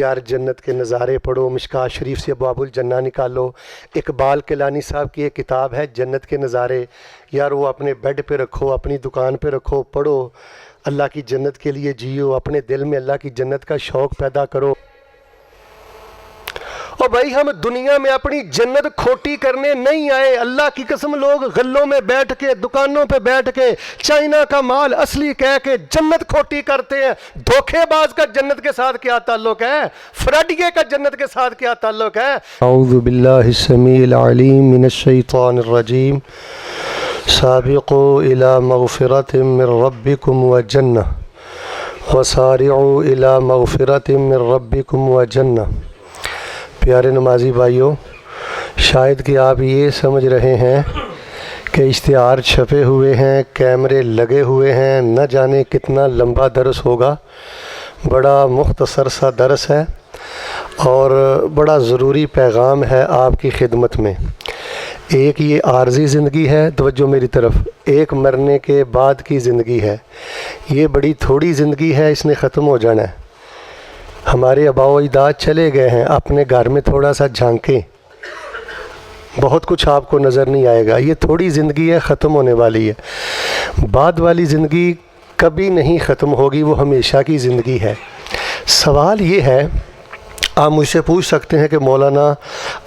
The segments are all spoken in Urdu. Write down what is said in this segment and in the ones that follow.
یار جنت کے نظارے پڑھو، مشکات شریف سے ابواب الجنہ نکالو۔ اقبال کیلانی صاحب کی ایک کتاب ہے جنت کے نظارے، یار وہ اپنے بیڈ پہ رکھو، اپنی دکان پہ رکھو، پڑھو، اللہ کی جنت کے لیے جیو، اپنے دل میں اللہ کی جنت کا شوق پیدا کرو۔ اور بھائی ہم دنیا میں اپنی جنت کھوٹی کرنے نہیں آئے، اللہ کی قسم لوگ غلوں میں بیٹھ کے، دکانوں پہ بیٹھ کے چائنا کا مال اصلی کہہ کے جنت کھوٹی کرتے ہیں۔ دھوکے باز کا جنت کے ساتھ کیا تعلق ہے؟ فراڈیے کا جنت کے ساتھ کیا تعلق ہے؟ اعوذ باللہ السمیع العلیم من الشیطان الرجیم، سابقوا الی مغفرۃ من ربکم وجنہ وسارعوا الی مغفرۃ من ربکم وجنہ۔ پیارے نمازی بھائیوں، شاید کہ آپ یہ سمجھ رہے ہیں کہ اشتہار چھپے ہوئے ہیں، کیمرے لگے ہوئے ہیں، نہ جانے کتنا لمبا درس ہوگا۔ بڑا مختصر سا درس ہے اور بڑا ضروری پیغام ہے آپ کی خدمت میں۔ ایک یہ عارضی زندگی ہے، توجہ میری طرف، ایک مرنے کے بعد کی زندگی ہے۔ یہ بڑی تھوڑی زندگی ہے، اس نے ختم ہو جانا ہے۔ ہمارے آباء و اجداد چلے گئے ہیں، اپنے گھر میں تھوڑا سا جھانکیں، بہت کچھ آپ کو نظر نہیں آئے گا۔ یہ تھوڑی زندگی ہے، ختم ہونے والی ہے۔ بعد والی زندگی کبھی نہیں ختم ہوگی، وہ ہمیشہ کی زندگی ہے۔ سوال یہ ہے، آپ مجھ سے پوچھ سکتے ہیں کہ مولانا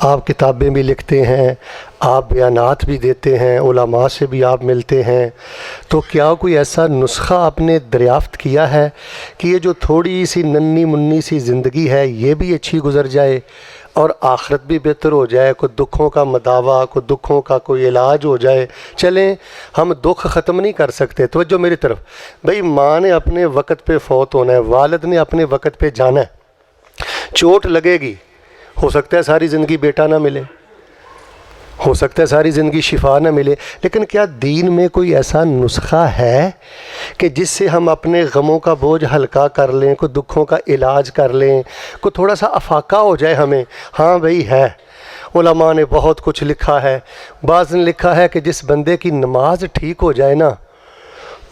آپ کتابیں بھی لکھتے ہیں، آپ بیانات بھی دیتے ہیں، علماء سے بھی آپ ملتے ہیں، تو کیا کوئی ایسا نسخہ آپ نے دریافت کیا ہے کہ یہ جو تھوڑی سی ننھی منی سی زندگی ہے یہ بھی اچھی گزر جائے اور آخرت بھی بہتر ہو جائے، کوئی دکھوں کا مداوع، کوئی دکھوں کا کوئی علاج ہو جائے؟ چلیں، ہم دکھ ختم نہیں کر سکتے، توجہ میری طرف، بھئی ماں نے اپنے وقت پہ فوت ہونا ہے، والد نے اپنے وقت پہ جانا ہے، چوٹ لگے گی، ہو سکتا ہے ساری زندگی بیٹا نہ ملے، ہو سکتا ہے ساری زندگی شفا نہ ملے، لیکن کیا دین میں کوئی ایسا نسخہ ہے کہ جس سے ہم اپنے غموں کا بوجھ ہلکا کر لیں، کوئی دکھوں کا علاج کر لیں، کوئی تھوڑا سا افاقہ ہو جائے ہمیں؟ ہاں بھئی ہے، علماء نے بہت کچھ لکھا ہے۔ بعض نے لکھا ہے کہ جس بندے کی نماز ٹھیک ہو جائے نا،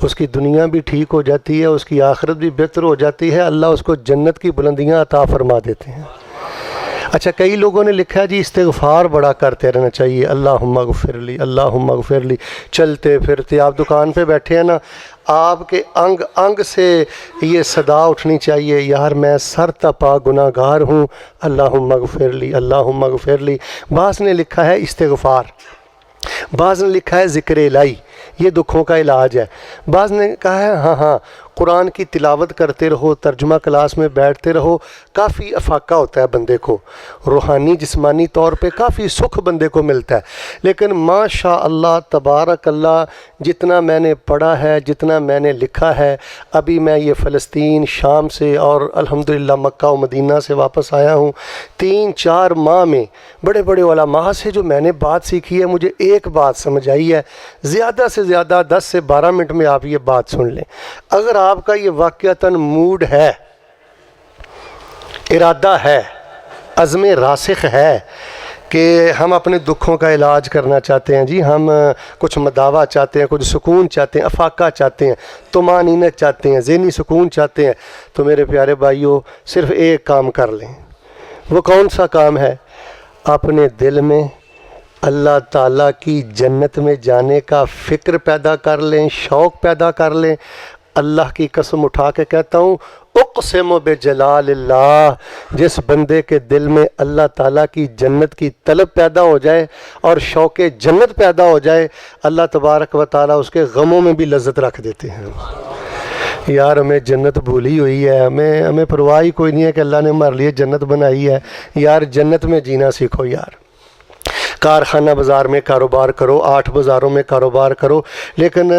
اس کی دنیا بھی ٹھیک ہو جاتی ہے، اس کی آخرت بھی بہتر ہو جاتی ہے، اللہ اس کو جنت کی بلندیاں عطا فرما دیتے ہیں۔ اچھا، کئی لوگوں نے لکھا ہے جی استغفار بڑا کرتے رہنا چاہیے، اللہم اغفر لی، اللہم اغفر لی۔ چلتے پھرتے آپ دکان پہ بیٹھے ہیں نا، آپ کے انگ انگ سے یہ صدا اٹھنی چاہیے، یار میں سر تپا گناہ گار ہوں، اللہم اغفر لی، اللہم اغفر لی۔ بعض نے لکھا ہے استغفار، بعض نے لکھا ہے ذکر الہی، یہ دکھوں کا علاج ہے۔ بعض نے کہا ہے ہاں قرآن کی تلاوت کرتے رہو، ترجمہ کلاس میں بیٹھتے رہو، کافی افاقہ ہوتا ہے بندے کو، روحانی جسمانی طور پہ کافی سکھ بندے کو ملتا ہے۔ لیکن ماشاء اللہ تبارک اللہ، جتنا میں نے پڑھا ہے، جتنا میں نے لکھا ہے، ابھی میں یہ فلسطین شام سے اور الحمدللہ مکہ و مدینہ سے واپس آیا ہوں، 3-4 ماہ میں بڑے بڑے علماء سے جو میں نے بات سیکھی ہے، مجھے ایک بات سمجھ آئی ہے، زیادہ سے زیادہ 10 سے 12 منٹ میں آپ یہ بات سن لیں۔ اگر آپ کا یہ واقعتاً موڈ ہے، ارادہ ہے، عزم راسخ ہے کہ ہم اپنے دکھوں کا علاج کرنا چاہتے ہیں، جی ہم کچھ مداوع چاہتے ہیں، کچھ سکون چاہتے ہیں، افاقہ چاہتے ہیں، طمانینت چاہتے ہیں، ذہنی سکون چاہتے ہیں، تو میرے پیارے بھائیوں صرف ایک کام کر لیں۔ وہ کون سا کام ہے؟ اپنے دل میں اللہ تعالیٰ کی جنت میں جانے کا فکر پیدا کر لیں، شوق پیدا کر لیں۔ اللہ کی قسم اٹھا کے کہتا ہوں، اقسم بجلال اللہ، جس بندے کے دل میں اللہ تعالیٰ کی جنت کی طلب پیدا ہو جائے اور شوق جنت پیدا ہو جائے، اللہ تبارک و تعالیٰ اس کے غموں میں بھی لذت رکھ دیتے ہیں۔ یار ہمیں جنت بھولی ہوئی ہے، ہمیں پرواہ ہی کوئی نہیں ہے کہ اللہ نے ہمارے لیے جنت بنائی ہے۔ یار جنت میں جینا سیکھو یار۔ کارخانہ بازار میں کاروبار کرو، 8 بازاروں میں کاروبار کرو، لیکن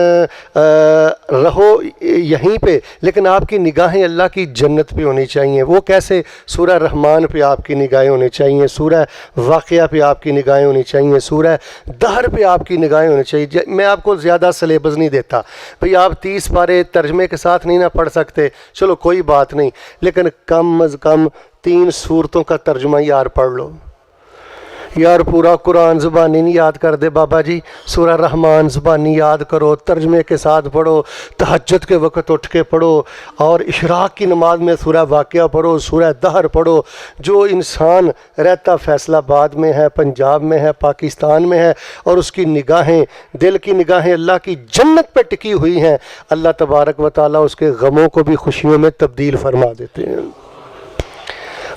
رہو یہیں پہ، لیکن آپ کی نگاہیں اللہ کی جنت پہ ہونی چاہیے۔ وہ کیسے؟ سورہ رحمان پہ آپ کی نگاہیں ہونی چاہیے، سورہ واقعہ پہ آپ کی نگاہیں ہونی چاہیے، سورہ دہر پہ آپ کی نگاہیں ہونی چاہیے۔ میں آپ کو زیادہ سلیبس نہیں دیتا، بھئی آپ 30 پارے ترجمے کے ساتھ نہیں نہ پڑھ سکتے، چلو کوئی بات نہیں، لیکن کم از کم 3 سورتوں کا ترجمہ یار پڑھ لو۔ یار پورا قرآن زبانی نہیں یاد کر دے بابا جی، سورہ رحمان زبانی یاد کرو، ترجمے کے ساتھ پڑھو، تہجد کے وقت اٹھ کے پڑھو، اور اشراق کی نماز میں سورہ واقعہ پڑھو، سورہ دہر پڑھو۔ جو انسان رہتا فیصل آباد میں ہے، پنجاب میں ہے، پاکستان میں ہے، اور اس کی نگاہیں، دل کی نگاہیں اللہ کی جنت پہ ٹکی ہوئی ہیں، اللہ تبارک و تعالیٰ اس کے غموں کو بھی خوشیوں میں تبدیل فرما دیتے ہیں۔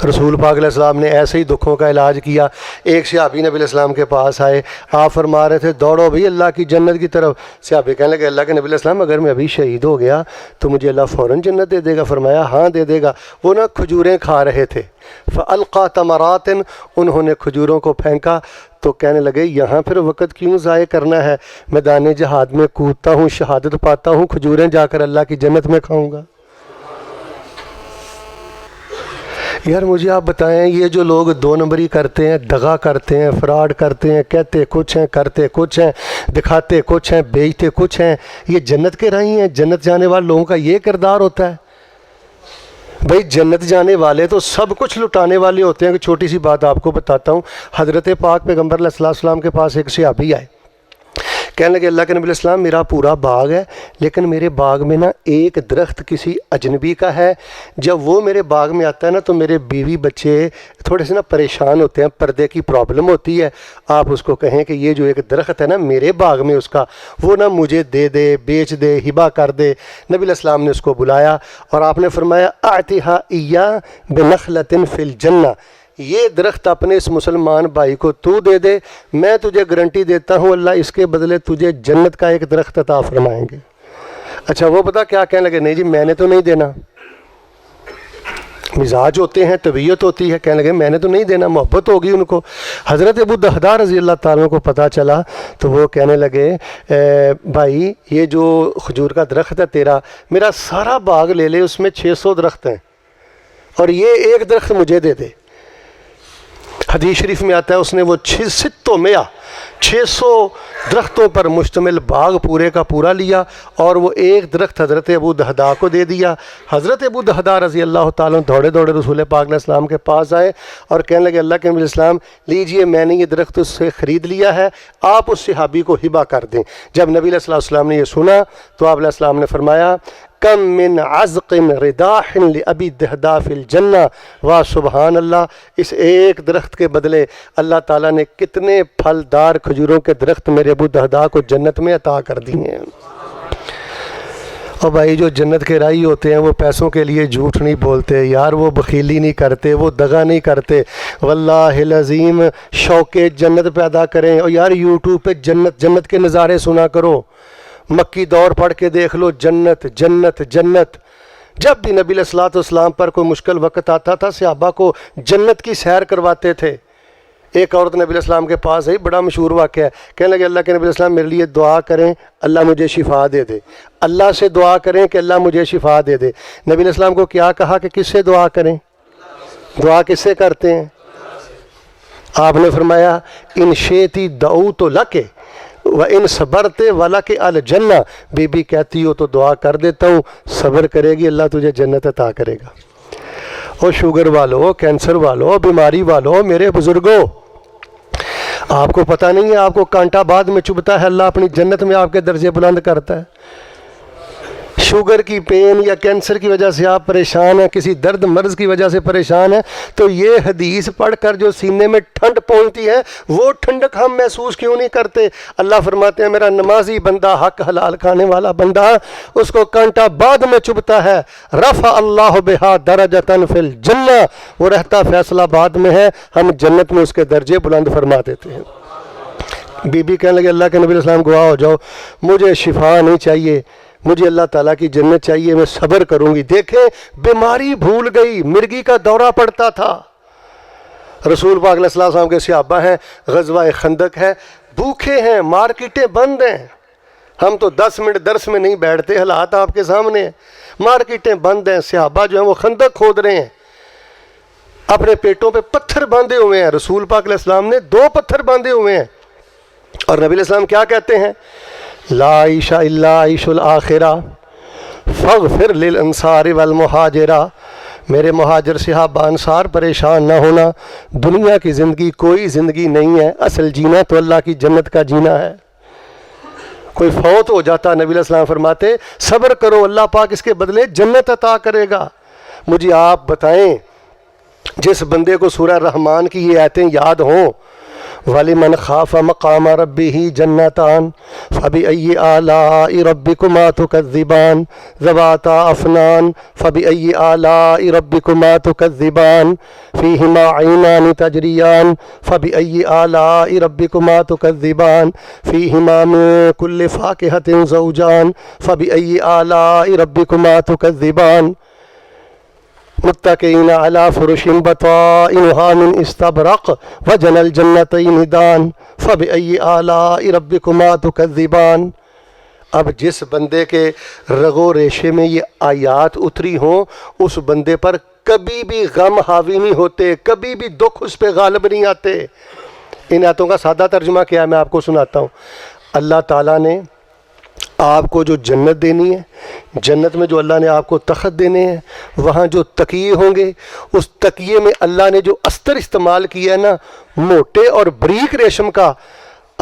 رسول پاک علیہ السلام نے ایسے ہی دکھوں کا علاج کیا۔ ایک صحابی نبی علیہ السلام کے پاس آئے، آپ فرما رہے تھے دوڑو بھی اللہ کی جنت کی طرف۔ صحابی کہنے لگے اللہ کے نبی علیہ السلام اگر میں ابھی شہید ہو گیا تو مجھے اللہ فوراً جنت دے دے گا؟ فرمایا ہاں دے دے گا۔ وہ نا کھجوریں کھا رہے تھے، فَأَلْقَى تَمَرَاتٍ، انہوں نے کھجوروں کو پھینکا تو کہنے لگے یہاں پھر وقت کیوں ضائع کرنا ہے، میدان جہاد میں کودتا ہوں، شہادت پاتا ہوں، کھجوریں جا کر اللہ کی جنت میں کھاؤں گا۔ یار مجھے آپ بتائیں، یہ جو لوگ دو نمبری کرتے ہیں، دغا کرتے ہیں، فراڈ کرتے ہیں، کہتے کچھ ہیں، کرتے کچھ ہیں، دکھاتے کچھ ہیں، بیچتے کچھ ہیں، یہ جنت کے راہی ہیں؟ جنت جانے والے لوگوں کا یہ کردار ہوتا ہے؟ بھئی جنت جانے والے تو سب کچھ لٹانے والے ہوتے ہیں۔ کہ چھوٹی سی بات آپ کو بتاتا ہوں، حضرت پاک پیغمبر علیہ السلام کے پاس ایک صحابی آئے، کہنے لگے اللہ کے نبی علیہ السلام میرا پورا باغ ہے، لیکن میرے باغ میں نا ایک درخت کسی اجنبی کا ہے، جب وہ میرے باغ میں آتا ہے نا تو میرے بیوی بچے تھوڑے سے نا پریشان ہوتے ہیں، پردے کی پرابلم ہوتی ہے، آپ اس کو کہیں کہ یہ جو ایک درخت ہے نا میرے باغ میں اس کا، وہ نا مجھے دے دے، بیچ دے، ہبہ کر دے۔ نبی علیہ السلام نے اس کو بلایا اور آپ نے فرمایا اعطھا ایاہ بنخلۃ فی الجنہ، یہ درخت اپنے اس مسلمان بھائی کو تو دے دے، میں تجھے گارنٹی دیتا ہوں اللہ اس کے بدلے تجھے جنت کا ایک درخت عطا فرمائیں گے۔ اچھا وہ پتہ کیا کہنے لگے، نہیں جی میں نے تو نہیں دینا۔ مزاج ہوتے ہیں، طبیعت ہوتی ہے، کہنے لگے میں نے تو نہیں دینا، محبت ہوگی ان کو۔ حضرت ابو دہدہ رضی اللہ تعالیٰ کو پتہ چلا تو وہ کہنے لگے بھائی یہ جو کھجور کا درخت ہے تیرا، میرا سارا باغ لے لے، اس میں 600 درخت ہیں اور یہ ایک درخت مجھے دے دے۔ حدیث شریف میں آتا ہے اس نے وہ 600 درختوں پر مشتمل باغ پورے کا پورا لیا اور وہ ایک درخت حضرت ابو دہدہ کو دے دیا۔ حضرت ابو دہدہ رضی اللہ تعالیٰ دوڑے دوڑے رسول پاک علیہ السلام کے پاس آئے اور کہنے لگے اللہ کے نبی علیہ السلام لیجئے میں نے یہ درخت اس سے خرید لیا ہے، آپ اس صحابی کو ہبہ کر دیں۔ جب نبی علیہ السلام نے یہ سنا تو آپ علیہ السلام نے فرمایا کم من عزق رداح لأبی دہدہ فی الجنہ، واہ سبحان اللہ، اس ایک درخت کے بدلے اللہ تعالیٰ نے کتنے پھلدار کھجوروں کے درخت میرے ابو دہدہ کو جنت میں عطا کر دیے ہیں۔ اور بھائی جو جنت کے راہی ہوتے ہیں وہ پیسوں کے لیے جھوٹ نہیں بولتے یار، وہ بخیلی نہیں کرتے، وہ دغا نہیں کرتے، واللہ العظیم شوق جنت پیدا کریں۔ اور یار یوٹیوب پہ جنت کے نظارے سنا کرو، مکی دور پڑھ کے دیکھ لو، جنت جنت جنت۔ جب بھی نبی علیہ السلام پر کوئی مشکل وقت آتا تھا صحابہ کو جنت کی سیر کرواتے تھے۔ ایک عورت نبی علیہ السلام کے پاس آئی، بڑا مشہور واقعہ ہے، کہنے لگے اللہ کے نبی علیہ السلام میرے لیے دعا کریں اللہ مجھے شفا دے دے، اللہ سے دعا کریں کہ اللہ مجھے شفا دے دے۔ نبی علیہ السلام کو کیا کہا کہ کس سے دعا کریں؟ دعا کس سے کرتے ہیں؟ آپ نے فرمایا ان شیتی دعوت لک وَإِن صَبَرْتَ وَلَكَ الْجَنَّةُ، بی بی کہتی ہو تو دعا کر دیتا ہوں، صبر کرے گی اللہ تجھے جنت عطا کرے گا۔ اور شوگر والو، کینسر والو، بیماری والو، میرے بزرگوں، آپ کو پتہ نہیں ہے آپ کو کانٹا بعد میں چبھتا ہے، اللہ اپنی جنت میں آپ کے درجے بلند کرتا ہے۔ شوگر کی پین یا کینسر کی وجہ سے آپ پریشان ہیں، کسی درد مرض کی وجہ سے پریشان ہیں، تو یہ حدیث پڑھ کر جو سینے میں ٹھنڈ پہنچتی ہے وہ ٹھنڈک ہم محسوس کیوں نہیں کرتے؟ اللہ فرماتے ہیں میرا نمازی بندہ، حق حلال کھانے والا بندہ، اس کو کانٹا بعد میں چبھتا ہے، رفع اللہ بہا درجۃ فی الجنہ، وہ رہتا فیصل آباد میں ہے، ہم جنت میں اس کے درجے بلند فرما دیتے ہیں۔ بی بی کہنے لگے اللہ کے نبی علیہ السلام گواہ ہو جاؤ، مجھے شفا نہیں چاہیے، مجھے اللہ تعالیٰ کی جنت چاہیے، میں صبر کروں گی۔ دیکھیں بیماری بھول گئی، مرگی کا دورہ پڑتا تھا۔ رسول پاک علیہ السلام کے صحابہ ہیں، غزوہ خندق ہے، بھوکے ہیں، مارکیٹیں بند ہیں، ہم تو 10 منٹ درس میں نہیں بیٹھتے، حالات آپ کے سامنے ہیں، مارکیٹیں بند ہیں، صحابہ جو ہیں وہ خندق کھود رہے ہیں، اپنے پیٹوں پہ پتھر باندھے ہوئے ہیں، رسول پاک علیہ السلام نے 2 پتھر باندھے ہوئے ہیں، اور نبی علیہ السلام کیا کہتے ہیں؟ لا عیش الا عیش الآخرہ فاغفر للانصار والمہاجرہ، میرے مہاجر صحابہ انصار پریشان نہ ہونا، دنیا کی زندگی کوئی زندگی نہیں ہے، اصل جینا تو اللہ کی جنت کا جینا ہے۔ کوئی فوت ہو جاتا، نبی علیہ السلام فرماتے صبر کرو، اللہ پاک اس کے بدلے جنت عطا کرے گا۔ مجھے آپ بتائیں، جس بندے کو سورہ رحمان کی یہ آیتیں یاد ہوں، وَلِمَنْ خَافَ مَقَامَ رَبِّهِ جَنَّتَانِ فَبِأَيِّ آلَاءِ رَبِّكُمَا تُكَذِّبَانِ ذَوَاتَا أَفْنَانٍ فَبِأَيِّ آلَاءِ رَبِّكُمَا تُكَذِّبَانِ فِيهِمَا عَيْنَانِ تَجْرِيَانِ فَبِأَيِّ آلَاءِ رَبِّكُمَا تُكَذِّبَانِ فِيهِمَا مِن كُلِّ فَاكِهَةٍ زَوْجَانِ فَبِأَيِّ آلَاءِ رَبِّكُمَا تُكَذِّبَانِ متکئین علی فرش بطائنها من استبرق وجنى الجنتین دان فبأي آلاء ربکما تکذبان۔ اب جس بندے کے رگ و ریشے میں یہ آیات اتری ہوں، اس بندے پر کبھی بھی غم حاوی نہیں ہوتے، کبھی بھی دکھ اس پہ غالب نہیں آتے۔ ان آیتوں کا سادہ ترجمہ کیا ہے میں آپ کو سناتا ہوں۔ اللہ تعالیٰ نے آپ کو جو جنت دینی ہے، جنت میں جو اللہ نے آپ کو تخت دینے ہیں، وہاں جو تکیے ہوں گے، اس تکیے میں اللہ نے جو استر استعمال کیا ہے نا، موٹے اور بریک ریشم کا،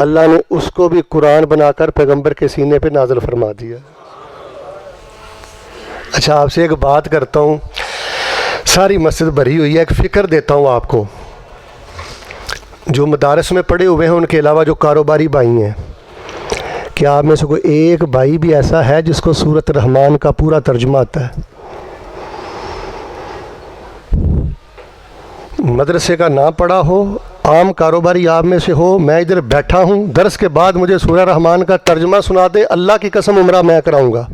اللہ نے اس کو بھی قرآن بنا کر پیغمبر کے سینے پہ نازل فرما دیا۔ اچھا آپ سے ایک بات کرتا ہوں، ساری مسجد بھری ہوئی ہے، ایک فکر دیتا ہوں آپ کو۔ جو مدارس میں پڑھے ہوئے ہیں ان کے علاوہ جو کاروباری بھائی ہیں، کیا آپ میں سے کوئی ایک بھائی بھی ایسا ہے جس کو سورۃ رحمان کا پورا ترجمہ آتا ہے؟ مدرسے کا نہ پڑھا ہو، عام کاروباری آپ میں سے ہو، میں ادھر بیٹھا ہوں، درس کے بعد مجھے سورہ رحمان کا ترجمہ سنا دے، اللہ کی قسم عمرہ میں کراؤں گا۔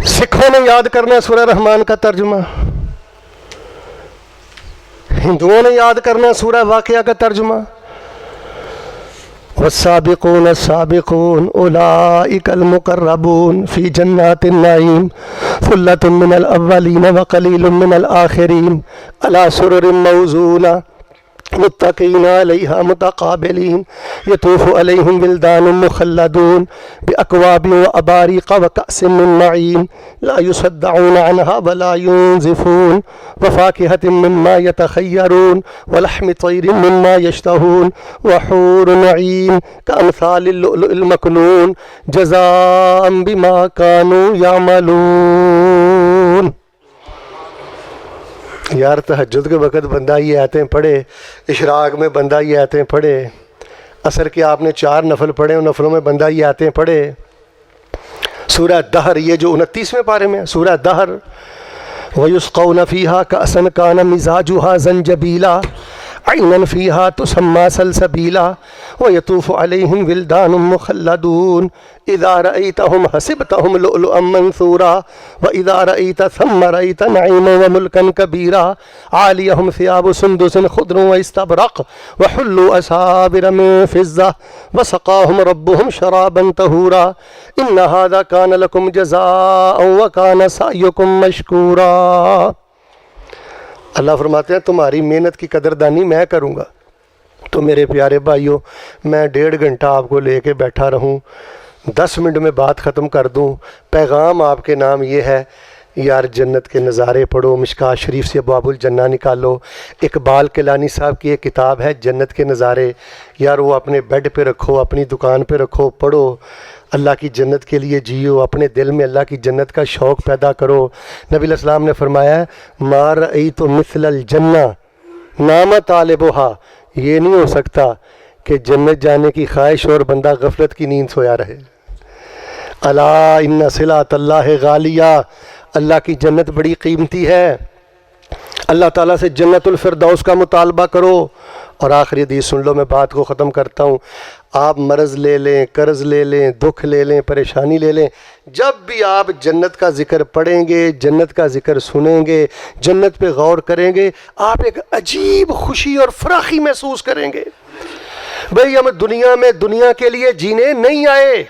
سکھوں نے یاد کرنا ہے سورہ رحمان کا ترجمہ، ہندوؤں نے یاد کرنا ہے سورہ واقعہ کا ترجمہ۔ والسابقون السابقون اولئک المقربون فی جنات النعیم ثلۃ من الاولین وقلیل من الآخرین علی سرر موضونہ متکئین علیہا متقابلین یطوف علیہم ولدان مخلدون باکواب واباریق وکأس من معین لا یصدعون عنہا ولا ینزفون وفاکہۃ مما یتخیرون ولحم طیر مما یشتہون وحور عین کامثال اللؤلؤ المکنون جزاء بما کانوا یعملون۔ یار تہجد کے وقت بندہ یہ آیتیں پڑھے، اشراق میں بندہ یہ آیتیں پڑھے، عصر کے آپ نے 4 نفل پڑھے، ان نفلوں میں بندہ یہ آیتیں پڑھے۔ سورہ دہر، یہ جو 29ویں پارے میں سورہ دہر، وَيُسْقَوْنَ فِيهَا كَأْسًا كَانَ مِزَاجُهَا زَنْجَبِيلًا عَيْنًا فِيهَا تُسَمَّى سَلْسَبِيلًا وَيَطُوفُ عَلَيْهِمْ وِلْدَانٌ مُخَلَّدُونَ إِذَا رَأَيْتَهُمْ حَسِبْتَهُمْ لُؤْلُؤًا مَّنثُورًا وَإِذَا رَأَيْتَ ثَمَّ رَأَيْتَ نَعِيمًا وَمُلْكًا كَبِيرًا عَالِيَهُمْ ثِيَابُ سُندُسٍ خُضْرٌ وَإِسْتَبْرَقٍ وَحُلُّوا أَسَاوِرَ مِن فِضَّةٍ وَسَقَاهُمْ رَبُّهُمْ شَرَابًا طَهُورًا إِنَّ هَذَا كَانَ لَكُمْ جَزَاءً وَكَانَ سَعْيُكُمْ مَشْكُورًا۔ اللہ فرماتے ہیں تمہاری محنت کی قدردانی میں کروں گا۔ تو میرے پیارے بھائیوں، میں 1.5 گھنٹہ آپ کو لے کے بیٹھا رہوں، 10 منٹ میں بات ختم کر دوں، پیغام آپ کے نام یہ ہے، یار جنت کے نظارے پڑھو، مشکوٰۃ شریف سے ابواب الجنہ نکالو۔ اقبال کیلانی صاحب کی ایک کتاب ہے جنت کے نظارے، یار وہ اپنے بیڈ پہ رکھو، اپنی دکان پہ رکھو، پڑھو، اللہ کی جنت کے لیے جیو، اپنے دل میں اللہ کی جنت کا شوق پیدا کرو۔ نبی علیہ السلام نے فرمایا ما رأیت مثل الجنہ نام طالبہا، یہ نہیں ہو سکتا کہ جنت جانے کی خواہش اور بندہ غفلت کی نیند سویا رہے۔ الا ان صلاۃ اللہ غالیہ، اللہ کی جنت بڑی قیمتی ہے، اللہ تعالیٰ سے جنت الفردوس کا مطالبہ کرو۔ اور آخری حدیث سن لو، میں بات کو ختم کرتا ہوں۔ آپ مرض لے لیں، قرض لے لیں، دکھ لے لیں، پریشانی لے لیں، جب بھی آپ جنت کا ذکر پڑھیں گے، جنت کا ذکر سنیں گے، جنت پہ غور کریں گے، آپ ایک عجیب خوشی اور فراخی محسوس کریں گے۔ بھئی ہم دنیا میں دنیا کے لیے جینے نہیں آئے،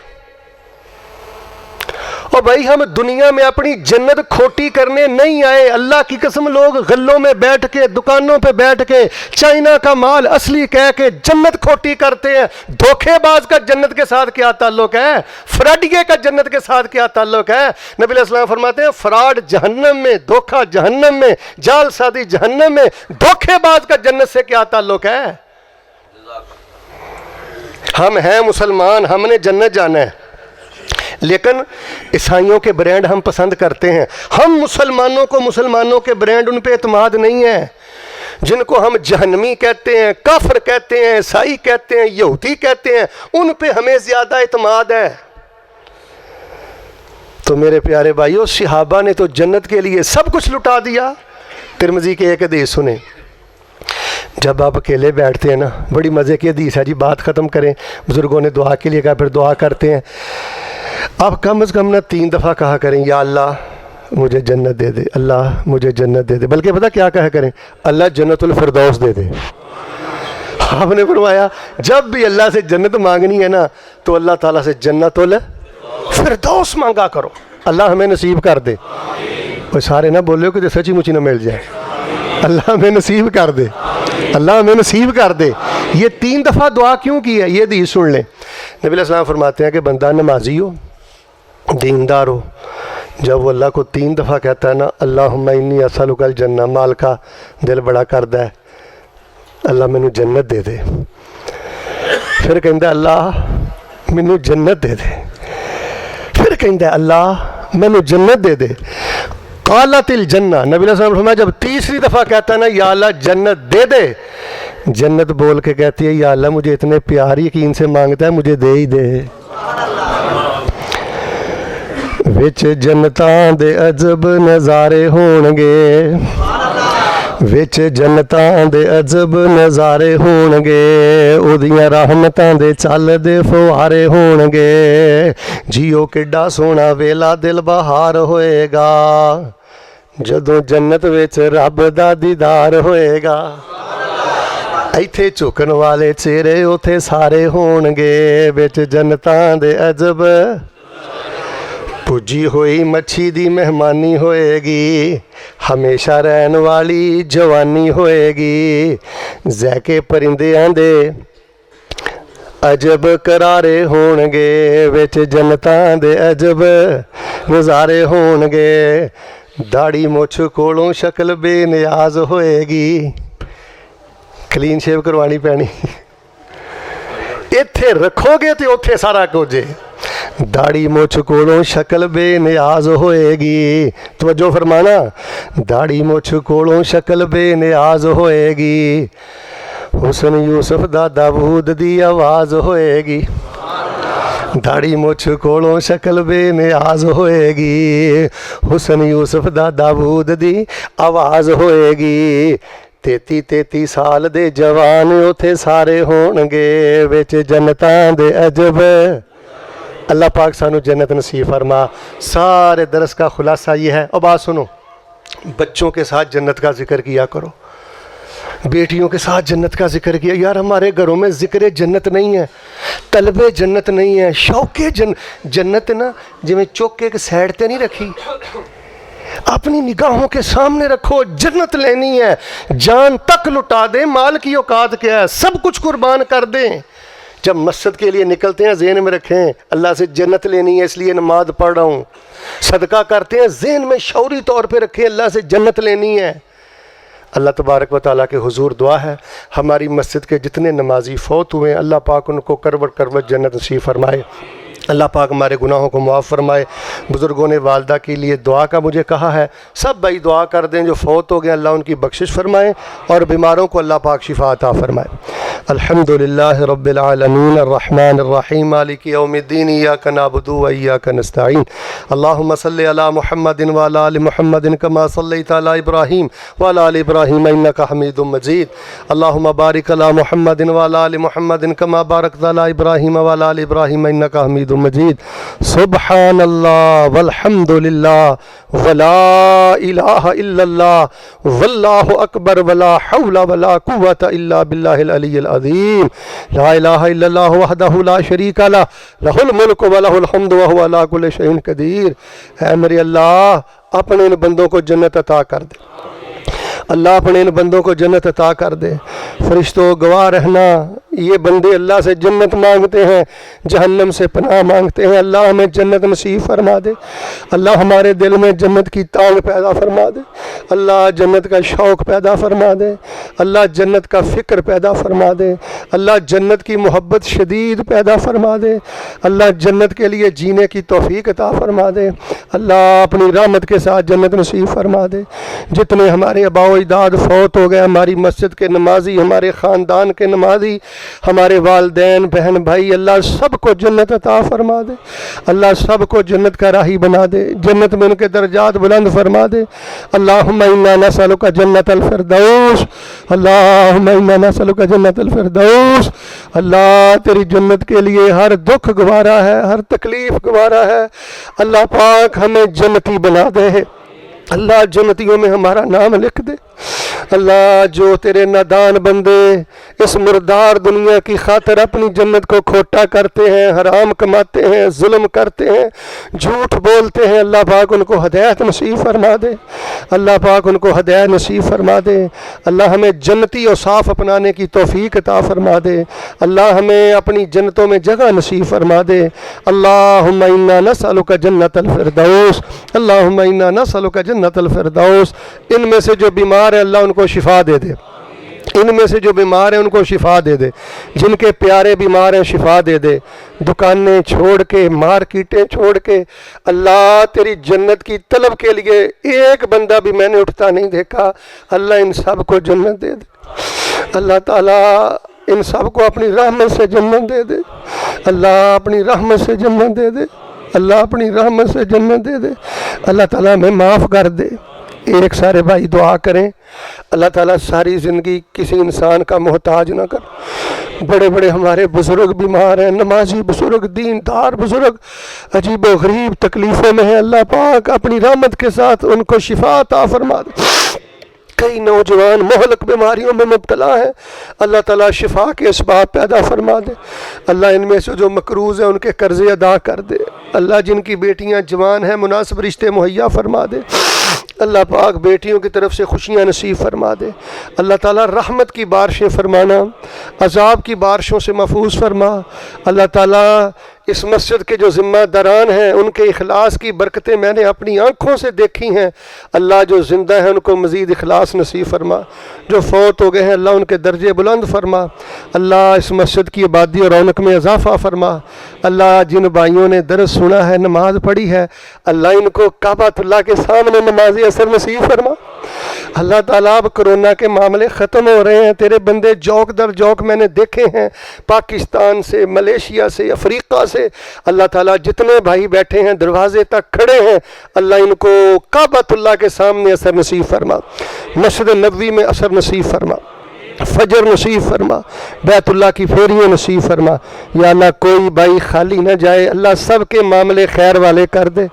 اور بھائی ہم دنیا میں اپنی جنت کھوٹی کرنے نہیں آئے. اللہ کی قسم لوگ غلوں میں بیٹھ کے, دکانوں پہ بیٹھ کے چائنا کا مال اصلی کہہ کے جنت کھوٹی کرتے ہیں. دھوکے باز کا جنت کے ساتھ کیا تعلق ہے؟ فراڈیے کا جنت کے ساتھ کیا تعلق ہے؟ نبی علیہ السلام فرماتے ہیں فراڈ جہنم میں, دھوکہ جہنم میں, جال سازی جہنم میں, دھوکے باز کا جنت سے کیا تعلق ہے؟ ہم ہیں مسلمان, ہم نے جنت جانا ہے, لیکن عیسائیوں کے برانڈ ہم پسند کرتے ہیں. ہم مسلمانوں کے برانڈ ان پہ اعتماد نہیں ہے. جن کو ہم جہنمی کہتے ہیں, کافر کہتے ہیں, عیسائی کہتے ہیں, یہودی کہتے ہیں, ان پہ ہمیں زیادہ اعتماد ہے. تو میرے پیارے بھائیو, صحابہ نے تو جنت کے لیے سب کچھ لٹا دیا. ترمذی کے ایک حدیث سنیں, جب آپ اکیلے بیٹھتے ہیں نا, بڑی مزے کی حدیث ہے جی, بات ختم کریں. بزرگوں نے دعا کے لیے کہا, پھر دعا کرتے ہیں. آپ کم از کم نا 3 دفعہ کہا کریں, یا اللہ مجھے جنت دے دے, اللہ مجھے جنت دے دے. بلکہ پتہ کیا کہا کریں, اللہ جنت الفردوس دے دے. آپ نے فرمایا جب بھی اللہ سے جنت مانگنی ہے نا, تو اللہ تعالیٰ سے جنت الفردوس مانگا کرو. اللہ ہمیں نصیب کر دے. وہ سارے نہ بولے کہ سچی مچی نہ مل جائے. اللہ ہمیں نصیب کر دے, اللہ ہمیں نصیب کر دے. یہ 3 دفعہ دعا کیوں کی ہے, یہ حدیث سن لیں. نبی علیہ السلام فرماتے ہیں کہ بندہ نمازی ہو, دیندار ہو, جب وہ اللہ کو 3 دفعہ کہتا ہے نا, اللہم انی اسألک الجنہ, مال کا دل بڑا کردہ ہے, اللہ مینوں جنت دے دے. پھر کہندا اللہ مینوں جنت دے دے. پھر کہندا اللہ مینوں جنت دے دے. قالت الجنہ, نبی علیہ السلام فرمایا جب تیسری دفعہ کہتا ہے نا, یا اللہ جنت دے دے, جنت بول کے کہتی ہے یا اللہ مجھے اتنے پیار یقین سے مانگتا ہے, مجھے دے ہی دے. وچ جنتاں دے عجب نظارے ہون گے, وچ جنتاں دے عجب نظارے ہون گے, اودیاں رحمتاں دے چل دے فوارے ہون گے. جیو کڈا سونا ویلا دل بہار ہوئے گا, جدوں جنت وچ رب دا دیدار ہوئے گا. ایتھے چکن والے چہرے اوتھے سارے ہون گے, وچ جنتاں دے عجب پجی ہوئی مچھی دی مہمانی ہوئے گی, ہمیشہ رہن والی جوانی ہوئے گی. زیکے پرندیاں دے عجب قرارے ہون گے, وچ جنتاں دے عجب نظارے ہون گے. داڑھی مچھ کولوں شکل بے نیاز ہوئے گی, کلین شیو کروانی پینی. ایتھے رکھو گے تے اوتھے سارا کچھ. داڑھی مچھ کولوں شکل بے نیاز ہوئے گی. توجہ فرمانا, داڑھی مچھ کولوں شکل بے نیاز ہوئے گی. حسن یوسف دا داود دی آواز ہوئے گی. داڑھی مچھ کولوں شکل بے نیاز ہوئے گی. حسن یوسف دا داود دی آواز ہوئے گی. 33 سال دے جوان اوتھے سارے ہون گے, وچ جنتاں دے عجب. اللہ پاک سانو جنت نصیب فرما. سارے درس کا خلاصہ یہ ہے. اور بات سنو, بچوں کے ساتھ جنت کا ذکر کیا کرو, بیٹیوں کے ساتھ جنت کا ذکر کیا. یار ہمارے گھروں میں ذکر جنت نہیں ہے, طلب جنت نہیں ہے, شوق جنت نا جی میں چوکے کے سائڈ تے نہیں رکھی, اپنی نگاہوں کے سامنے رکھو. جنت لینی ہے, جان تک لٹا دیں, مال کی اوقات کیا ہے, سب کچھ قربان کر دیں. جب مسجد کے لیے نکلتے ہیں ذہن میں رکھیں اللہ سے جنت لینی ہے, اس لیے نماز پڑھ رہا ہوں. صدقہ کرتے ہیں ذہن میں شعوری طور پہ رکھیں اللہ سے جنت لینی ہے. اللہ تبارک و تعالیٰ کے حضور دعا ہے ہماری مسجد کے جتنے نمازی فوت ہوئے ہیں, اللہ پاک ان کو کروٹ کروٹ جنت نصیب فرمائے. اللہ پاک ہمارے گناہوں کو معاف فرمائے. بزرگوں نے والدہ کے لیے دعا کا مجھے کہا ہے, سب بھائی دعا کر دیں. جو فوت ہو گئے اللہ ان کی بخشش فرمائے, اور بیماروں کو اللہ پاک شفا عطا فرمائے. الحمدللہ رب العالمین الرحمن الرحیم مالک یوم الدین ایاک نعبد و ایاک نستعین. اللہم صلی علی محمد وعلی آل محمد کما صلیت علی ابراہیم وعلی آل ابراہیم انک حمید مجید. اللہم بارک علی محمد وعلی آل محمد کما بارکت علی ابراہیم وعلی آل ابراہیم انک حمید مجید۔ سبحان اللہ والحمد للہ ولا الہ الا اللہ واللہ اکبر ولا حول ولا قوة الا باللہ العلی العظیم۔ لا الہ الا اللہ وحدہ لا شریک لہ لہ الملک ولہ الحمد وہو علی کل شیء قدیر۔ اے میرے اللہ اپنے ان بندوں کو جنت عطا کر دے، اللہ اپنے ان بندوں کو جنت عطا کر دے۔ فرشتوں گواہ رہنا، یہ بندے اللہ سے جنت مانگتے ہیں، جہنم سے پناہ مانگتے ہیں۔ اللہ ہمیں جنت نصیب فرما دے، اللہ ہمارے دل میں جنت کی تانگ پیدا فرما دے، اللہ جنت کا شوق پیدا فرما دے، اللہ جنت کا فکر پیدا فرما دے، اللہ جنت کی محبت شدید پیدا فرما دے، اللہ جنت کے لیے جینے کی توفیق عطا فرما دے، اللہ اپنی رحمت کے ساتھ جنت نصیب فرما دے۔ جتنے ہمارے آباء و اجداد فوت ہو گئے، ہماری مسجد کے نمازی، ہمارے خاندان کے نمازی، ہمارے والدین بہن بھائی، اللہ سب کو جنت عطا فرما دے، اللہ سب کو جنت کا راہی بنا دے، جنت میں ان کے درجات بلند فرما دے۔ اللہم انا نسألک جنت الفردوس، اللہم انا نسألک جنت الفردوس۔ اللہ تیری جنت کے لیے ہر دکھ گوارا ہے، ہر تکلیف گوارا ہے، اللہ پاک ہمیں جنتی بنا دے، اللہ جنتیوں میں ہمارا نام لکھ دے۔ اللہ جو تیرے نادان بندے اس مردار دنیا کی خاطر اپنی جنت کو کھوٹا کرتے ہیں، حرام کماتے ہیں، ظلم کرتے ہیں، جھوٹ بولتے ہیں، اللہ پاک ان کو ہدایت نصیب فرما دے، اللہ پاک ان کو ہدایت نصیب فرما دے۔ اللہ ہمیں جنتی اور صاف اپنانے کی توفیق عطا فرما دے، اللہ ہمیں اپنی جنتوں میں جگہ نصیب فرما دے۔ اللہم انا نسألک جنت الفردوس، اللہم انا نسألک جنت الفردوس۔ ان میں سے جو بیمار ہیں اللہ ان کو شفا دے دے، ان میں سے جو بیمار ہیں ان کو شفا دے دے، جن کے پیارے بیمار ہیں شفا دے دے۔ دکانیں چھوڑ کے، مارکیٹیں چھوڑ کے اللہ تیری جنت کی طلب کے لیے ایک بندہ بھی میں نے اٹھتا نہیں دیکھا، اللہ ان سب کو جنت دے دے، اللہ تعالیٰ ان سب کو اپنی رحمت سے جنت دے دے، اللہ اپنی رحمت سے جنت دے دے، اللہ اپنی رحمت سے جنت دے دے، اللہ تعالیٰ ہمیں معاف کر دے۔ ایک سارے بھائی دعا کریں، اللہ تعالیٰ ساری زندگی کسی انسان کا محتاج نہ کر۔ بڑے بڑے ہمارے بزرگ بیمار ہیں، نمازی بزرگ، دیندار بزرگ عجیب و غریب تکلیفوں میں ہیں، اللہ پاک اپنی رحمت کے ساتھ ان کو شفا عطا فرما دے۔ کئی نوجوان مہلک بیماریوں میں مبتلا ہیں، اللہ تعالیٰ شفا کے اسباب پیدا فرما دے، اللہ ان میں سے جو مقروض ہیں ان کے قرضے ادا کر دے، اللہ جن کی بیٹیاں جوان ہیں مناسب رشتے مہیا فرما دے، اللہ پاک بیٹیوں کی طرف سے خوشیاں نصیب فرما دے، اللہ تعالیٰ رحمت کی بارشیں فرمانا، عذاب کی بارشوں سے محفوظ فرما، اللہ تعالیٰ اس مسجد کے جو ذمہ داران ہیں ان کے اخلاص کی برکتیں میں نے اپنی آنکھوں سے دیکھی ہیں، اللہ جو زندہ ہیں ان کو مزید اخلاص نصیب فرما، جو فوت ہو گئے ہیں اللہ ان کے درجے بلند فرما، اللہ اس مسجد کی آبادی اور رونق میں اضافہ فرما، اللہ جن بھائیوں نے درس سنا ہے، نماز پڑھی ہے، اللہ ان کو کعبۃ اللہ کے سامنے نماز اثر نصیب فرما۔ اللہ تعالیٰ اب کرونا کے معاملے ختم ہو رہے ہیں، تیرے بندے جوک در جوک میں نے دیکھے ہیں، پاکستان سے، ملیشیا سے، افریقہ سے، اللہ تعالیٰ جتنے بھائی بیٹھے ہیں دروازے تک کھڑے ہیں، اللہ ان کو کعبۃ اللہ کے سامنے اثر نصیب فرما، مسجد نبوی میں اثر نصیب فرما، فجر نصیب فرما، بیت اللہ کی پھیریاں نصیب فرما، یا اللہ کوئی بھائی خالی نہ جائے، اللہ سب کے معاملے خیر والے کر دے،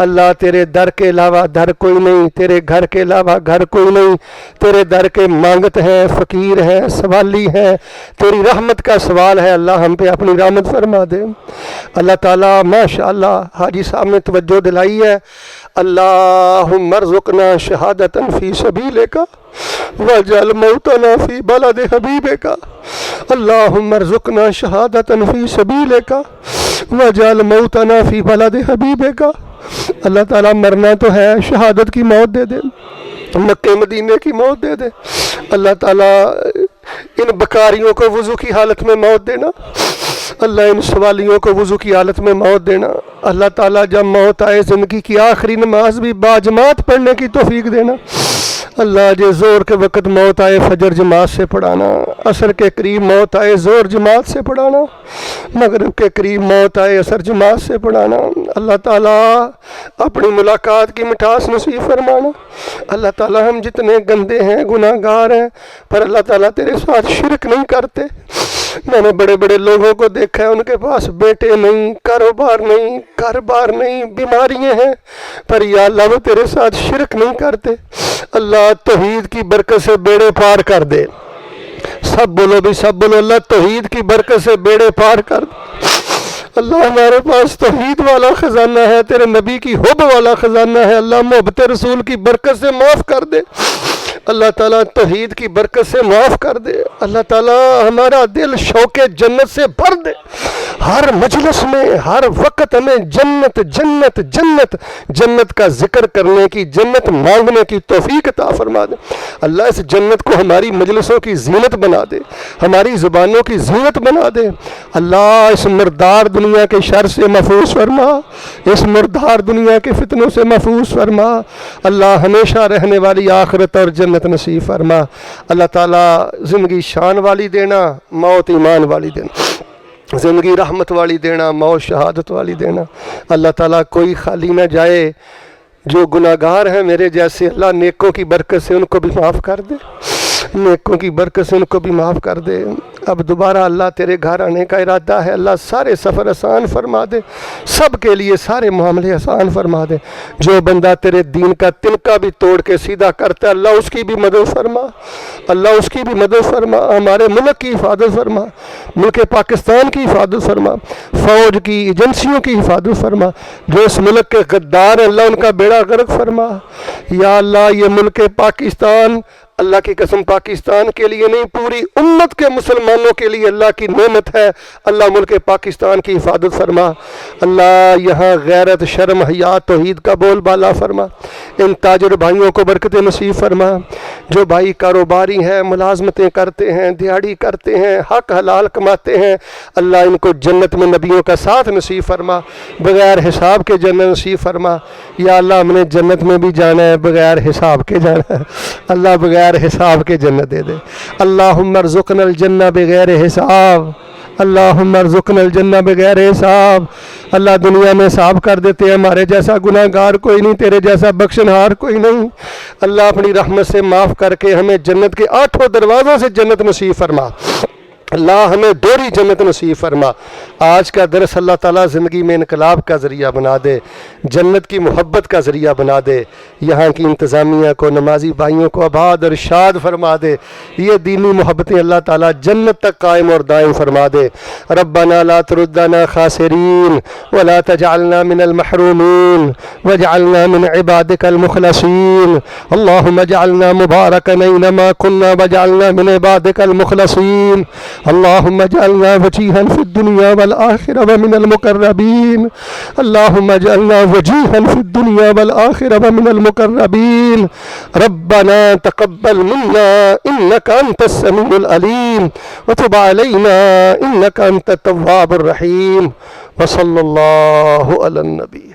اللہ تیرے در کے علاوہ در کوئی نہیں، تیرے گھر کے علاوہ گھر کوئی نہیں، تیرے در کے مانگت ہیں، فقیر ہیں، سوالی ہیں، تیری رحمت کا سوال ہے، اللہ ہم پہ اپنی رحمت فرما دے۔ اللہ تعالیٰ ماشاءاللہ حاجی صاحب نے توجہ دلائی ہے، اللہم ارزقنا شہادتا فی سبیلک واجعل موتنا فی بلد حبیبک، اللہم ارزقنا شہادتا فی سبیلک واجعل موتنا فی بلد حبیبک۔ اللہ تعالیٰ مرنا تو ہے، شہادت کی موت دے دے، مکہ مدینے کی موت دے دے، اللہ تعالیٰ ان بکاریوں کو وضو کی حالت میں موت دینا، اللہ ان سوالیوں کو وضو کی حالت میں موت دینا، اللہ تعالیٰ جب موت آئے زندگی کی آخری نماز بھی باجماعت پڑھنے کی توفیق دینا، اللہ جے زور کے وقت موت آئے فجر جماعت سے پڑھانا، عصر کے قریب موت آئے زور جماعت سے پڑھانا، مغرب کے قریب موت آئے عصر جماعت سے پڑھانا، اللہ تعالیٰ اپنی ملاقات کی مٹھاس نصیب فرمانا، اللہ تعالیٰ ہم جتنے گندے ہیں گناہ گار ہیں پر اللہ تعالیٰ تیرے ساتھ شرک نہیں کرتے، میں نے بڑے بڑے لوگوں کو دیکھا ہے، ان کے پاس بیٹے نہیں، کاروبار نہیں، گھر بار نہیں، بیماریاں ہیں، پر یا اللہ وہ تیرے ساتھ شرک نہیں کرتے۔ اللہ توحید کی برکت سے بیڑے پار کر دے، سب بولو بھی سب بولو، اللہ توحید کی برکت سے بیڑے پار کر دے۔ اللہ ہمارے پاس توحید والا خزانہ ہے، تیرے نبی کی حب والا خزانہ ہے، اللہ محبت رسول کی برکت سے معاف کر دے، اللہ تعالیٰ توحید کی برکت سے معاف کر دے، اللہ تعالیٰ ہمارا دل شوق جنت سے بھر دے، ہر مجلس میں ہر وقت ہمیں جنت جنت جنت جنت کا ذکر کرنے کی، جنت مانگنے کی توفیق عطا فرما دے۔ اللہ اس جنت کو ہماری مجلسوں کی زینت بنا دے، ہماری زبانوں کی زینت بنا دے۔ اللہ اس مردار دنیا کے شر سے محفوظ فرما، اس مردار دنیا کے فتنوں سے محفوظ فرما، اللہ ہمیشہ رہنے والی آخرت اور جنت نصیب فرما۔ اللہ تعالیٰ زندگی شان والی دینا، موت ایمان والی دینا، زندگی رحمت والی دینا، موت شہادت والی دینا۔ اللہ تعالیٰ کوئی خالی نہ جائے، جو گناہگار ہیں میرے جیسے، اللہ نیکوں کی برکت سے ان کو بھی معاف کر دے، نیکوں کی برکت سے ان کو بھی معاف کر دے۔ اب دوبارہ اللہ تیرے گھر آنے کا ارادہ ہے، اللہ سارے سفر آسان فرما دے، سب کے لیے سارے معاملے آسان فرما دے۔ جو بندہ تیرے دین کا تنکا بھی توڑ کے سیدھا کرتا ہے، اللہ اس کی بھی مدد فرما، اللہ اس کی بھی مدد فرما، ہمارے ملک کی حفاظت فرما، ملک پاکستان کی حفاظت فرما، فوج کی ایجنسیوں کی حفاظت فرما، جو اس ملک کے غدار ہیں اللہ ان کا بیڑا غرق فرما۔ یا اللہ یہ ملک پاکستان، اللہ کی قسم پاکستان کے لیے نہیں، پوری امت کے مسلمانوں کے لیے اللہ کی نعمت ہے، اللہ ملک پاکستان کی حفاظت فرما۔ اللہ یہاں غیرت، شرم، حیا، توحید کا بول بالا فرما، ان تاجر بھائیوں کو برکت نصیب فرما، جو بھائی کاروباری ہیں، ملازمتیں کرتے ہیں، دیہڑی کرتے ہیں، حق حلال کماتے ہیں، اللہ ان کو جنت میں نبیوں کا ساتھ نصیب فرما، بغیر حساب کے جنت نصیب فرما۔ یا اللہ ہم نے جنت میں بھی جانا ہے، بغیر حساب کے جانا ہے، اللہ بغیر حساب کے جنت دے دے۔ اللہم ارزقنا الجنہ بغیر حساب، اللہم ارزقنا الجنہ بغیر حساب۔ اللہ دنیا میں حساب کر دیتے ہیں، ہمارے جیسا گناہگار کوئی نہیں، تیرے جیسا بخشنہار کوئی نہیں۔ اللہ اپنی رحمت سے معاف کر کے ہمیں جنت کے 8 دروازوں سے جنت نصیب فرما، اللہ ہمیں دوری جنت نصیب فرما۔ آج کا درس اللہ تعالیٰ زندگی میں انقلاب کا ذریعہ بنا دے، جنت کی محبت کا ذریعہ بنا دے، یہاں کی انتظامیہ کو، نمازی بھائیوں کو آباد اور شاد فرما دے، یہ دینی محبتیں اللہ تعالیٰ جنت تک قائم اور دائم فرما دے۔ ربنا لا تردنا خاسرین ولا تجعلنا من المحرومین واجعلنا من عبادك المخلصین، اللهم اجعلنا مبارکا اینما كنا واجعلنا من عبادك المخلصین، اللهم اجعلنا وجيها في الدنيا والآخرة ومن المقربين، اللهم اجعلنا وجيها في الدنيا والآخرة ومن المقربين، ربنا تقبل منا إنك أنت السميع العليم وتب علينا إنك أنت التواب الرحيم، وصلى الله على النبي۔